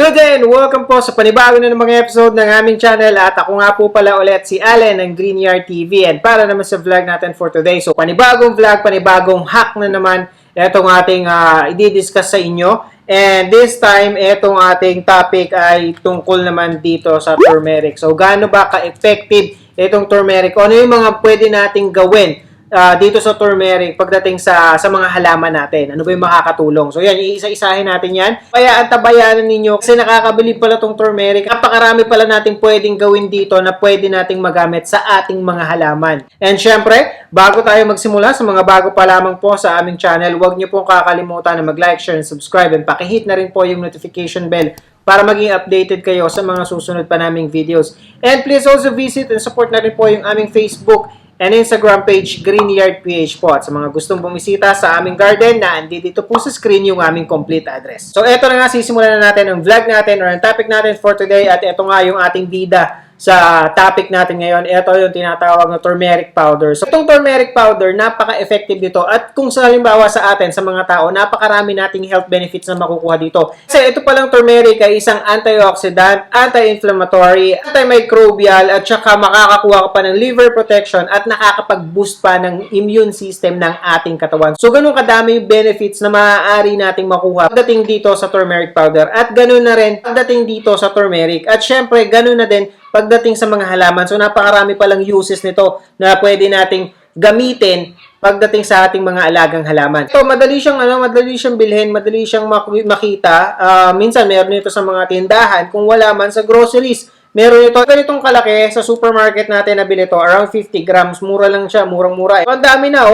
Good day and welcome po sa panibago na ng mga episode ng aming channel at ako nga po pala ulit si Allen ng Greenyard TV and para naman sa vlog natin for today. So panibagong vlog, panibagong hack na naman itong ating i-discuss sa inyo. And this time, itong ating topic ay tungkol naman dito sa turmeric. So gaano ba ka-effective itong turmeric? Ano yung mga pwede nating gawin dito sa turmeric pagdating sa mga halaman natin? Ano ba yung makakatulong? So yan, iisa-isahin natin yan. Kaya antabayanan ninyo kasi nakakabilib pala itong turmeric. Napakarami pala natin pwedeng gawin dito na pwede nating magamit sa ating mga halaman. And syempre, bago tayo magsimula sa mga bago pa lamang po sa aming channel, huwag niyo pong kakalimutan na mag-like, share, and subscribe. And pakihit na rin po yung notification bell para maging updated kayo sa mga susunod pa naming videos. And please also visit and support na rin po yung aming Facebook and Instagram page, Greenyard PH po. At sa mga gustong bumisita sa aming garden na andito po sa screen yung aming complete address. So eto na nga, sisimulan na natin ang vlog natin or ang topic natin for today. At eto nga yung ating bida sa topic natin ngayon. Ito yung tinatawag na turmeric powder. So itong turmeric powder, napaka-effective dito. At kung sa halimbawa sa atin, sa mga tao, napakarami nating health benefits na makukuha dito. Kasi ito palang turmeric ay isang antioxidant, anti-inflammatory, antimicrobial, at saka makakakuha ka pa ng liver protection at nakakapag-boost pa ng immune system ng ating katawan. So ganun kadami yung benefits na maaari nating makuha pagdating dito sa turmeric powder. At ganun na rin pagdating dito sa turmeric. At syempre, ganun na din pagdating sa mga halaman. So napakarami palang uses nito na pwede nating gamitin pagdating sa ating mga alagang halaman. So madali siyang bilhin, madali siyang makita. Minsan meron ito sa mga tindahan, kung wala man sa groceries. Meron ito ganitong kalaki sa supermarket natin na bili ito, around 50 grams. Mura lang siya, murang-mura. So, ang dami na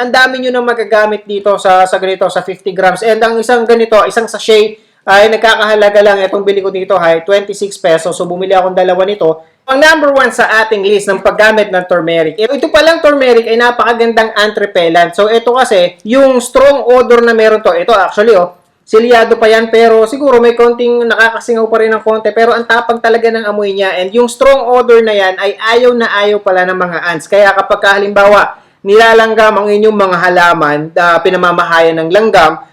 ang dami niyo na magagamit dito sa ganito sa 50 grams. And ang isang ganito, isang sachet ay nagkakahalaga lang, itong bili ko dito ay 26 pesos. So bumili akong dalawa nito. Ang number 1 sa ating list ng paggamit ng turmeric. Ito palang turmeric ay napakagandang anti-repellent. So ito kasi, yung strong odor na meron to, ito actually silyado pa yan, pero siguro may konting nakakasingaw pa rin ng konti, pero ang tapang talaga ng amoy niya. And yung strong odor na yan ay ayaw na ayaw pala ng mga ants. Kaya kapag halimbawa nilalanggam ang inyong mga halaman, pinamamahayan ng langgam,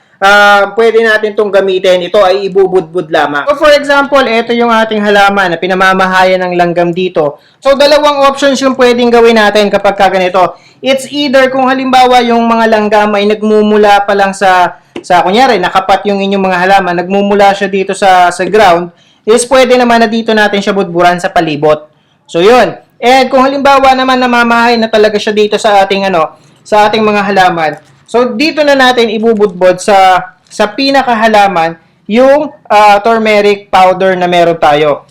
pwede natin itong gamitin. Ito ay ibubudbud lamang. So for example, ito yung ating halaman na pinamamahayan ng langgam dito. So dalawang options yung pwedeng gawin natin kapag ganito. It's either kung halimbawa yung mga langgam ay nagmumula pa lang sa kunyari, nakapat yung inyong mga halaman, nagmumula siya dito sa ground, is pwede naman na dito natin siya budburan sa palibot. So yun. And kung halimbawa naman namamahay na talaga siya dito sa ating sa ating mga halaman, so dito na natin ibubudbod sa pinakahalaman yung turmeric powder na meron tayo.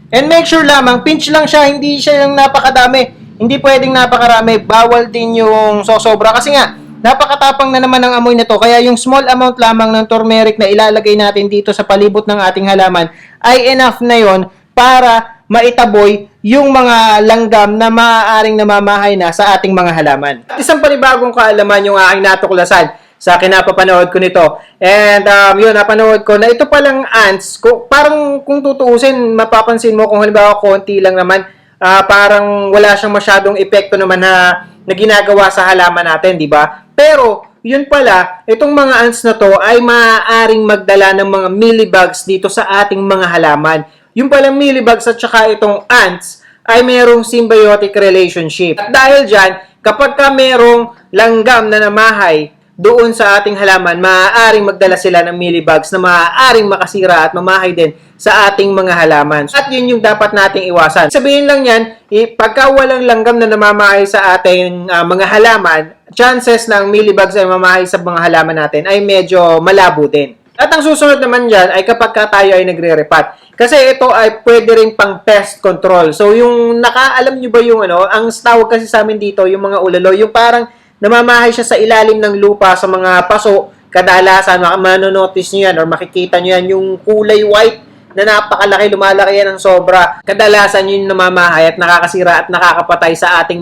And make sure lamang, pinch lang siya, hindi siya yung napakadami. Hindi pwedeng napakarami, bawal din yung sosobra. Kasi nga, napakatapang na naman ang amoy nito. Kaya yung small amount lamang ng turmeric na ilalagay natin dito sa palibot ng ating halaman ay enough na yon para maitaboy yung mga langgam na maaaring namamahay na sa ating mga halaman. At isang panibagong kaalaman yung aking natuklasan sa kinapapanood ko nito. And yun, napanood ko na ito palang ants, parang kung tutuusin, mapapansin mo kung halimbawa konti lang naman, parang wala siyang masyadong epekto naman na ginagawa sa halaman natin, di ba? Pero yun pala, itong mga ants na to ay maaaring magdala ng mga mealybugs dito sa ating mga halaman. Yung palang mealybugs at saka itong ants ay merong symbiotic relationship. At dahil dyan, kapag ka merong langgam na namahay doon sa ating halaman, maaaring magdala sila ng mealybugs na maaaring makasira at mamahay din sa ating mga halaman. At yun yung dapat nating iwasan. Sabihin lang yan, pagka walang langgam na namamahay sa ating mga halaman, chances ng mealybugs ay mamahay sa mga halaman natin ay medyo malabo din. At ang susunod naman dyan ay kapag tayo ay nagre-repat. Kasi ito ay pwede rin pang pest control. So yung alam nyo ba yung ang tawag kasi sa amin dito, yung mga ulalo, yung parang namamahay siya sa ilalim ng lupa sa mga paso. Kadalasan, manonotice nyo yan or makikita nyo yan, yung kulay white na napakalaki, lumalaki yan ng sobra. Kadalasan yun namamahay at nakakasira at nakakapatay sa ating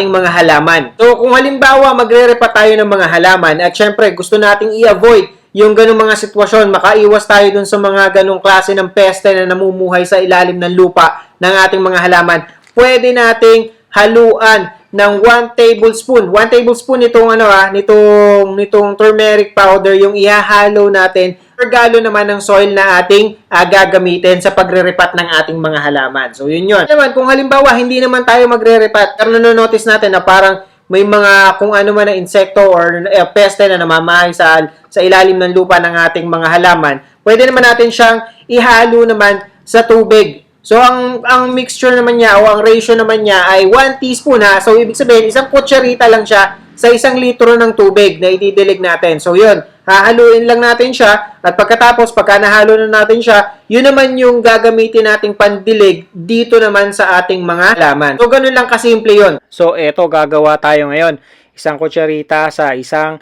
mga halaman. So kung halimbawa magre-repa tayo ng mga halaman at syempre gusto nating i-avoid yung ganung mga sitwasyon, makaiwas tayo dun sa mga ganung klase ng peste na namumuhay sa ilalim ng lupa ng ating mga halaman, pwede nating haluan ng 1 tablespoon. 1 tablespoon nitong turmeric powder yung ihahalo natin per gallon naman ng soil na ating gagamitin sa pagre-repat ng ating mga halaman. So, yun yun. Naman, kung halimbawa, hindi naman tayo magre-repat, pero nanonotice natin na parang may mga kung ano man na insekto or peste na namamahay sa ilalim ng lupa ng ating mga halaman, pwede naman natin siyang ihalo naman sa tubig. So, ang mixture naman niya o ang ratio naman niya ay 1 teaspoon ha. So, ibig sabihin, isang kutsarita lang siya sa 1 litro ng tubig na ididilig natin. So, yun. Hahaluin lang natin siya at pagkatapos, pagka nahalo na natin siya, yun naman yung gagamitin nating pandilig dito naman sa ating mga halaman. So, ganun lang kasimple yun. So, eto gagawa tayo ngayon. Isang kutsarita sa isang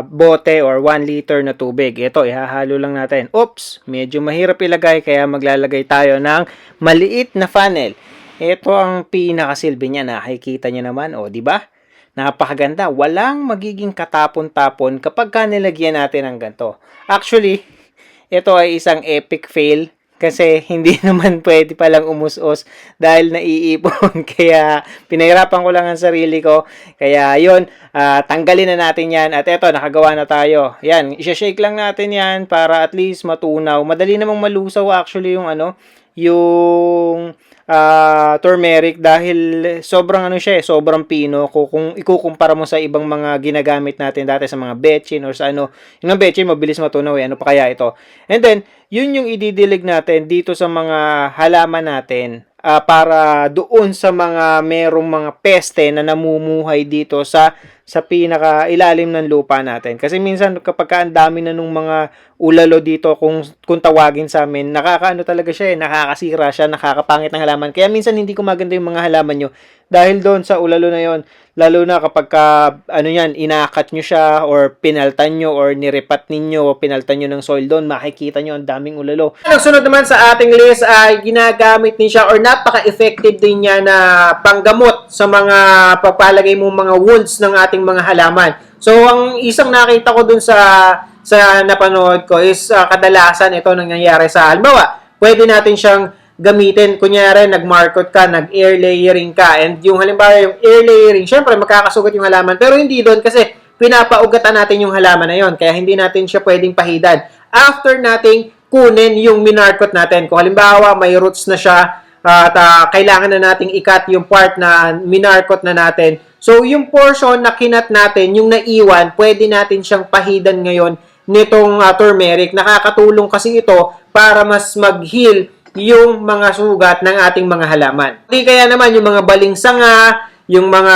bote or 1 liter na tubig. Ito, ihahalo lang natin. Oops, medyo mahirap ilagay kaya maglalagay tayo ng maliit na funnel. Ito ang pinakasilbi niya. Nakikita niyo naman, o, di ba? Napakaganda. Walang magiging katapon-tapon kapag nilagyan natin ng ganito. Actually, ito ay isang epic fail kasi hindi naman pwede palang umusos dahil naiipon. Kaya pinahirapan ko lang ang sarili ko. Kaya yun, tanggalin na natin yan. At eto, nakagawa na tayo. Yan, isa-shake lang natin yan para at least matunaw. Madali namang malusaw actually yung turmeric dahil sobrang sobrang pino kung ikukumpara mo sa ibang mga ginagamit natin dati sa mga betchin or sa yung betchin mabilis matunaw ano pa kaya ito. And then, yun yung ididilig natin dito sa mga halaman natin para doon sa mga merong mga peste na namumuhay dito sa pinaka ilalim ng lupa natin. Kasi minsan kapag ang dami na nung mga ulalo dito kung tawagin sa amin, nakakaano talaga siya nakakasira siya, nakakapangit ng halaman. Kaya minsan hindi ko maganda yung mga halaman nyo dahil doon sa ulalo na yon. Lalo na kapag inakat nyo siya or pinaltan nyo or nirepat ninyo o pinaltan nyo ng soil doon, makikita nyo ang daming ulalo. Ang sunod naman sa ating list ay ginagamit din siya or napaka-effective din niya na panggamot sa mga pagpalagay mo mga wounds ng ating mga halaman. So, ang isang nakita ko dun sa napanood ko is kadalasan ito nangyayari sa halimbawa, pwede natin siyang gamitin. Kunyari, nag-market ka, nag-air layering ka, and yung halimbawa yung air layering, syempre makakasugat yung halaman, pero hindi doon kasi pinapaugatan natin yung halaman na yon, kaya hindi natin siya pwedeng pahidan. After nating kunin yung minarkot natin, kung halimbawa may roots na siya, at kailangan na nating ikat yung part na minarkot na natin. So, yung portion na kinat natin, yung naiwan, pwede natin siyang pahidan ngayon nitong turmeric. Nakakatulong kasi ito para mas mag-heal yung mga sugat ng ating mga halaman. Hindi kaya naman yung mga balingsanga, yung mga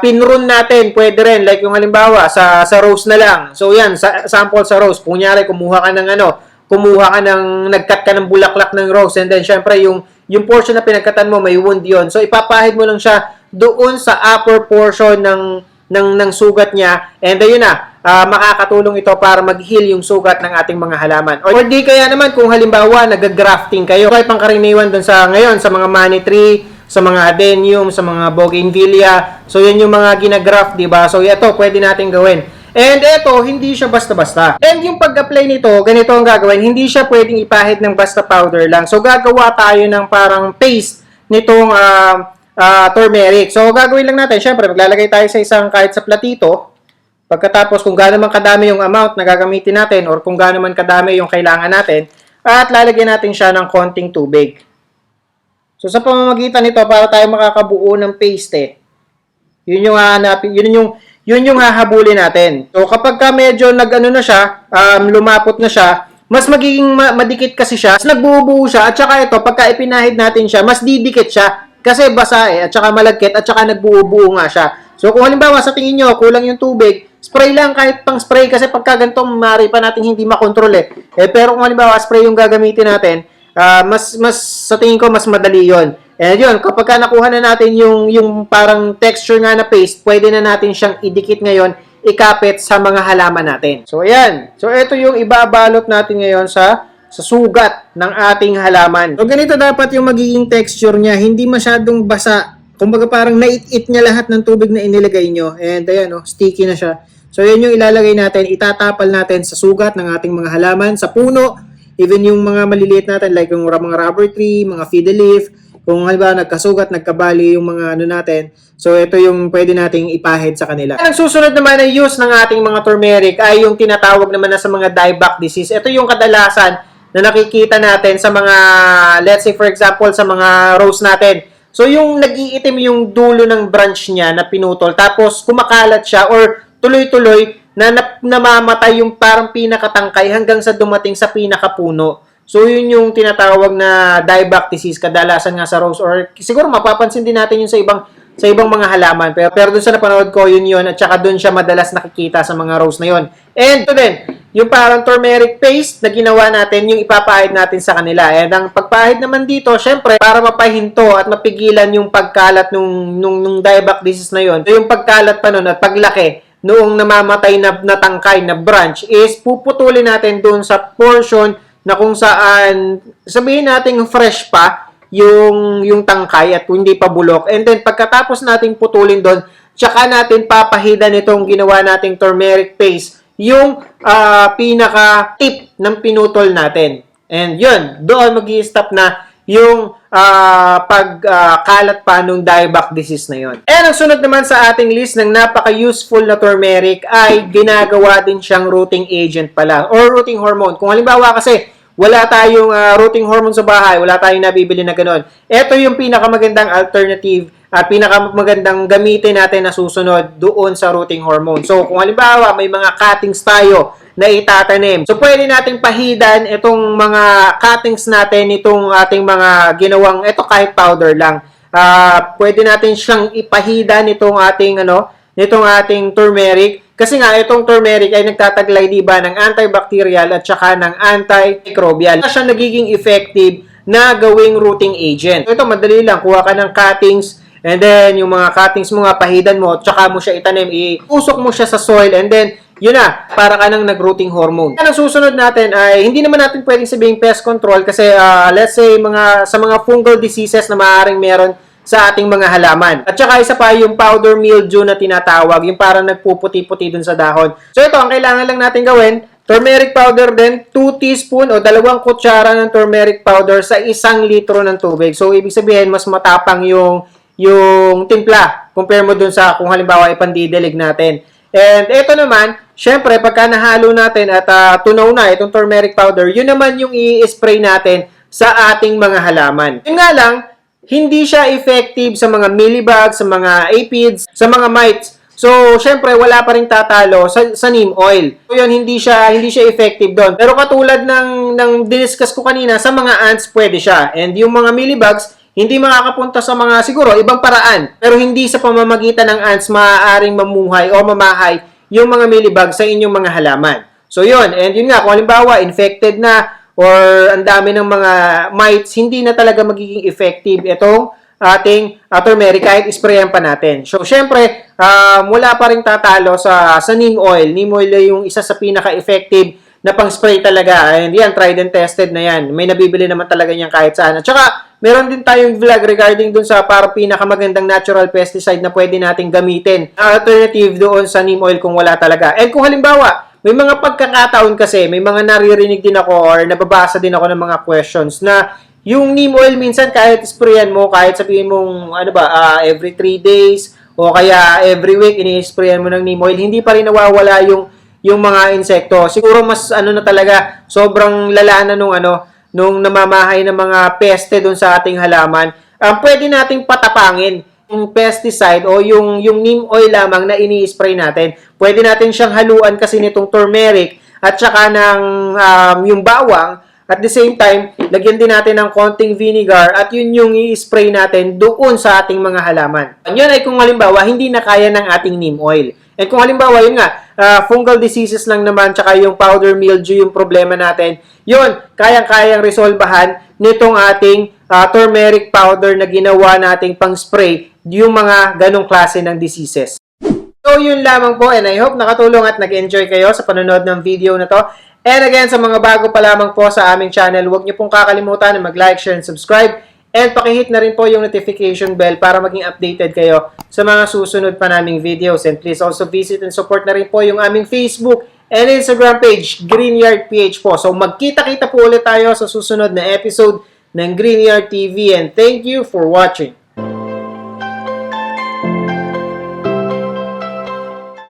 pinrun natin, pwede rin. Like yung halimbawa, sa rose na lang. So, yan, sample sa rose. Kunyari, kumuha ka ng nagkat ka ng bulaklak ng rose, and then, syempre, yung portion na pinagkatan mo, may wound yon. So, ipapahid mo lang siya doon sa upper portion ng sugat niya, and ayun na, makakatulong ito para mag-heal yung sugat ng ating mga halaman. Or di kaya naman kung halimbawa nag-grafting kayo, ay pangkaraniwan doon sa ngayon sa mga money tree, sa mga adenium, sa mga bougainvillea. So yun yung mga ginagraft, di ba? So ito pwede natin gawin. And ito, hindi siya basta-basta. And yung pag-apply nito, ganito ang gagawin. Hindi siya pwedeng ipahid ng basta powder lang. So gagawa tayo ng parang paste nitong turmeric. So gagawin lang natin, syempre maglalagay tayo sa isang kahit sa platito. Pagkatapos kung gaano man kadami yung amount na gagamitin natin or kung gaano man kadami yung kailangan natin, at lalagyan natin siya ng konting tubig. So sa pamamagitan nito, para tayo makakabuo ng paste, yun yung hahanapin, yun yung hahabulin natin. So kapag medyo na siya, lumapot na siya, mas magiging madikit kasi siya, mas nagbubuo siya, at saka ito, pagka ipinahid natin siya, mas didikit siya. Kasi basa at saka malagkit, at saka nagbuo-buo nga siya. So kung halimbawa sa tingin nyo, kulang yung tubig, spray lang kahit pang spray kasi pagka ganito, maaari pa natin hindi makontrol pero kung halimbawa spray yung gagamitin natin, mas sa tingin ko mas madali yon. And yun, kapag nakuha na natin yung parang texture nga na paste, pwede na natin siyang idikit ngayon, ikapit sa mga halaman natin. So ayan. So ito yung ibabalot natin ngayon sa sugat ng ating halaman. So ganito dapat yung magiging texture niya, hindi masyadong basa. Kumbaga parang nait-it niya lahat ng tubig na inilagay nyo. And ayan, sticky na siya. So yan yung ilalagay natin, itatapal natin sa sugat ng ating mga halaman, sa puno, even yung mga maliliit natin like yung mga rubber tree, mga fiddle leaf, kung halimbawa nagkasugat, nagkabali yung mga ano natin, so ito yung pwede nating ipahid sa kanila. Ang susunod naman na use ng ating mga turmeric ay yung tinatawag naman na sa mga dieback disease. Ito yung kadalasan na nakikita natin sa mga, let's say for example, sa mga rose natin. So yung nag-iitim yung dulo ng branch niya na pinutol, tapos kumakalat siya or tuloy-tuloy na namamatay yung parang pinakatangkay hanggang sa dumating sa pinakapuno. So, yun yung tinatawag na dieback disease, kadalasan nga sa rose, or siguro mapapansin din natin yun sa ibang mga halaman. Pero dun sa napanood ko, yun, at saka dun siya madalas nakikita sa mga rose na yun. And ito din, yung parang turmeric paste na ginawa natin, yung ipapahid natin sa kanila. And ang pagpahid naman dito, syempre, para mapahinto at mapigilan yung pagkalat nung dieback disease na yun. So, yung pagkalat pa nun at paglaki, noong namamatay na tangkay na branch, is puputulin natin dun sa portion na kung saan, sabihin natin fresh pa yung tangkay at hindi pa bulok. And then, pagkatapos nating putulin doon, tsaka natin papahidan itong ginawa nating turmeric paste, yung pinaka-tip ng pinutol natin. And yun, doon mag-i-stop na yung pagkalat pa nung dieback disease na yun. And ang sunod naman sa ating list ng napaka-useful na turmeric ay ginagawa din siyang rooting agent pala or rooting hormone. Kung halimbawa kasi wala tayong rooting hormone sa bahay, wala tayong nabibili na gano'n, ito yung pinakamagandang alternative at pinakamagandang gamitin natin na susunod doon sa rooting hormone. So kung halimbawa may mga cuttings tayo na itatanim, so pwede nating pahidan itong mga cuttings natin, itong ating mga ginawang, ito kahit powder lang, pwede natin siyang ipahidan nitong ating turmeric. Kasi nga, itong turmeric ay nagtataglay, diba, ng antibacterial at saka ng antimicrobial. Kaya siya nagiging effective na gawing rooting agent. So, ito, madali lang. Kuha ka ng cuttings, and then, yung mga cuttings mo nga, pahidan mo, tsaka mo siya itanim, iusok mo siya sa soil, and then, yun na, para ka ng nag-rooting hormone. Ang susunod natin ay, hindi naman natin pwedeng sabihin pest control kasi, let's say, sa mga fungal diseases na maaaring meron sa ating mga halaman. At saka isa pa yung powder mildew na tinatawag, yung parang nagpuputi-puti dun sa dahon. So ito, ang kailangan lang natin gawin, turmeric powder din, 2 teaspoon o 2 kutsara ng turmeric powder sa 1 litro ng tubig. So ibig sabihin, mas matapang yung timpla compare mo dun sa kung halimbawa ipandidilig natin. And ito naman, syempre pagka nahalo natin at tunaw na itong turmeric powder, yun naman yung i-spray natin sa ating mga halaman. Yun nga lang, hindi siya effective sa mga mealybugs, sa mga aphids, sa mga mites. So, syempre, wala pa rin tatalo sa neem oil. So, yun, hindi siya effective doon. Pero katulad ng diniscuss ko kanina, sa mga ants, pwede siya. And yung mga mealybugs, hindi makakapunta sa mga, siguro, ibang paraan. Pero hindi sa pamamagitan ng ants, maaaring mamuhay o mamahay yung mga mealybugs sa inyong mga halaman. So, yun. And yun nga, kung halimbawa, infected na, or ang dami ng mga mites, hindi na talaga magiging effective itong ating turmeric kahit isprayan pa natin. So, syempre, wala pa rin tatalo sa neem oil. Neem oil ay yung isa sa pinaka-effective na pang-spray talaga. And yan, tried and tested na yan. May nabibili naman talaga yan kahit saan. At saka, meron din tayong vlog regarding dun sa parang pinakamagandang natural pesticide na pwede nating gamitin. Alternative doon sa neem oil kung wala talaga. And kung halimbawa, may mga pagkakataon kasi, may mga naririnig din ako or nababasa din ako ng mga questions na yung neem oil minsan kahit sprayan mo, kahit sabihin mong every 3 days o kaya every week ini-sprayan mo ng neem oil, hindi pa rin nawawala yung mga insekto. Siguro mas na talaga, sobrang lala na nung namamahay ng mga peste doon sa ating halaman. Pwede nating patapangin yung pesticide o yung neem oil lamang na ini-spray natin. Pwede natin siyang haluan kasi nitong turmeric at saka ng yung bawang. At the same time, lagyan din natin ng konting vinegar at yun yung i-spray natin doon sa ating mga halaman. Yun ay kung halimbawa hindi na kaya ng ating neem oil. And kung halimbawa yun nga, fungal diseases lang naman tsaka yung powder mildew yung problema natin, yun, kayang-kayang resolbahan nitong ating turmeric powder na ginawa nating pang-spray yung mga ganong klase ng diseases. So, yun lamang po and I hope nakatulong at nag-enjoy kayo sa panonood ng video na to. And again, sa mga bago pa lamang po sa aming channel, huwag niyo pong kakalimutan na mag-like, share, and subscribe. And pakihit na rin po yung notification bell para maging updated kayo sa mga susunod pa naming videos. And please also visit and support na rin po yung aming Facebook and Instagram page, Greenyard PH po. So, magkita-kita po ulit tayo sa susunod na episode ng Green Yard TV and thank you for watching.